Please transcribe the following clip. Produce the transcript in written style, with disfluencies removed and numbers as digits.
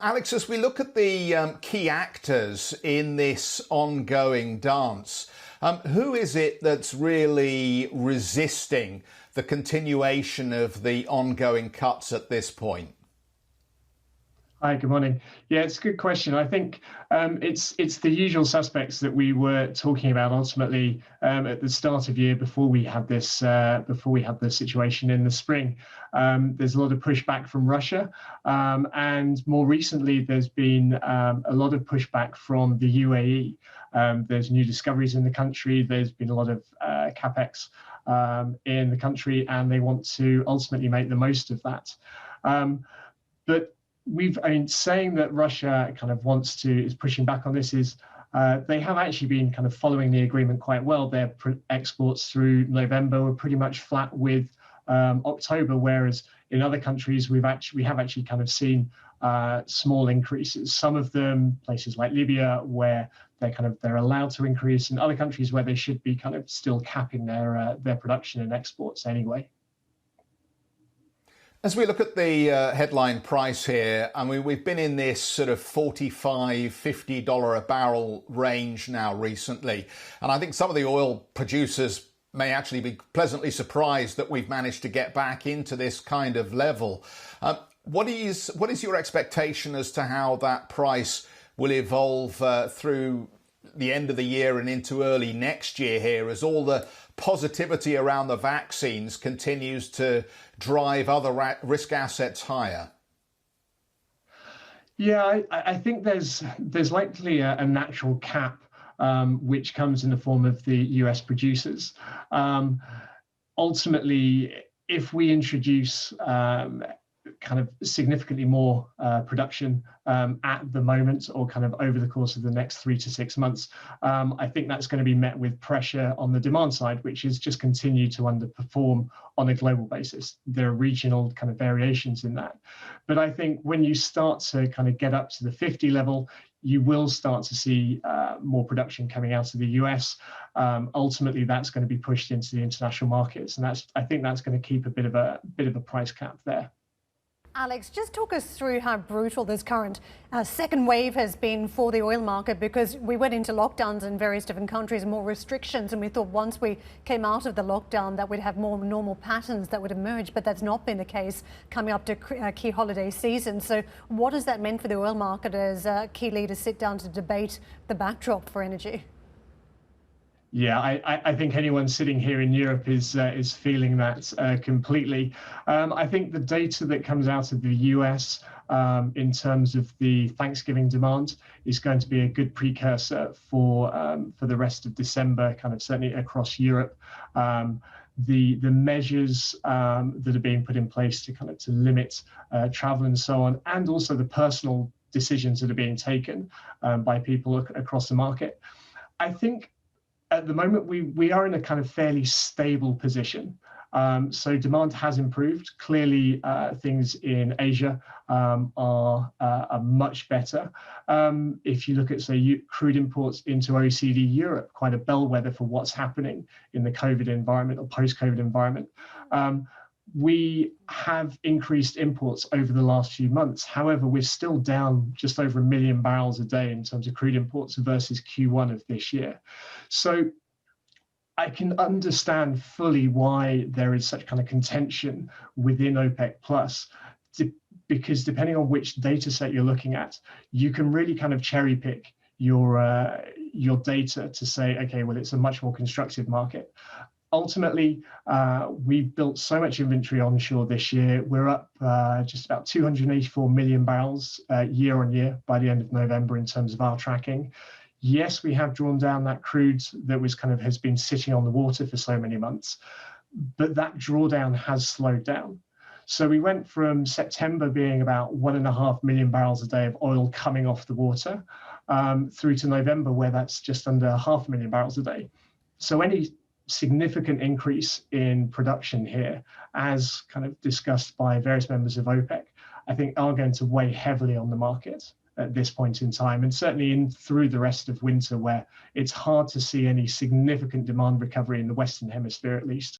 Alex, as we look at the key actors in this ongoing dance, who is it that's really resisting the continuation of the ongoing cuts at this point? Hi, good morning. Yeah, it's a good question. I think it's the usual suspects that we were talking about ultimately at the start of year before we had this situation in the spring. There's a lot of pushback from Russia, and more recently there's been a lot of pushback from the UAE. There's new discoveries in the country. There's been a lot of capex in the country, and they want to ultimately make the most of that. But saying that Russia kind of is pushing back on this is they have actually been kind of following the agreement quite well. Their exports through November were pretty much flat with October, whereas in other countries we have actually kind of seen small increases. Some of them, places like Libya, where they're allowed to increase, and other countries where they should be kind of still capping their production and exports anyway. As we look at the headline price here, I mean, we've been in this sort of $45, $50 a barrel range now recently. And I think some of the oil producers may actually be pleasantly surprised that we've managed to get back into this kind of level. What is your expectation as to how that price will evolve through the end of the year and into early next year here, as all the positivity around the vaccines continues to drive other risk assets higher? Yeah, I think there's likely a natural cap which comes in the form of the US producers. Ultimately, if we introduce kind of significantly more production at the moment, or kind of over the course of the next 3 to 6 months, I think that's going to be met with pressure on the demand side, which is just continue to underperform on a global basis. There are regional kind of variations in that. But I think when you start to kind of get up to the 50 level, you will start to see more production coming out of the US. Ultimately, that's going to be pushed into the international markets, and I think that's going to keep a bit of a price cap there. Alex, just talk us through how brutal this current second wave has been for the oil market, because we went into lockdowns in various different countries and more restrictions, and we thought once we came out of the lockdown that we'd have more normal patterns that would emerge, but that's not been the case coming up to key holiday season. So what has that meant for the oil market as key leaders sit down to debate the backdrop for energy? Yeah, I think anyone sitting here in Europe is feeling that completely. I think the data that comes out of the US in terms of the Thanksgiving demand is going to be a good precursor for the rest of December, kind of certainly across Europe. The measures that are being put in place to limit travel and so on, and also the personal decisions that are being taken by people across the market. I think at the moment, we are in a kind of fairly stable position. So demand has improved. Clearly, things in Asia are much better. If you look at, say, crude imports into OECD Europe, quite a bellwether for what's happening in the COVID environment or post-COVID environment. We have increased imports over the last few months. However, we're still down just over 1 million barrels a day in terms of crude imports versus Q1 of this year. So I can understand fully why there is such kind of contention within OPEC Plus, because depending on which data set you're looking at, you can really kind of cherry pick your data to say, okay, well, it's a much more constructive market. Ultimately, we've built so much inventory onshore this year. We're up just about 284 million barrels year on year by the end of November in terms of our tracking. Yes, we have drawn down that crude that has been sitting on the water for so many months, but that drawdown has slowed down. So we went from September being about 1.5 million barrels a day of oil coming off the water through to November, where that's just under 500,000 barrels a day. So any significant increase in production here, as kind of discussed by various members of OPEC, I think are going to weigh heavily on the market at this point in time, and certainly through the rest of winter, where it's hard to see any significant demand recovery in the Western Hemisphere at least.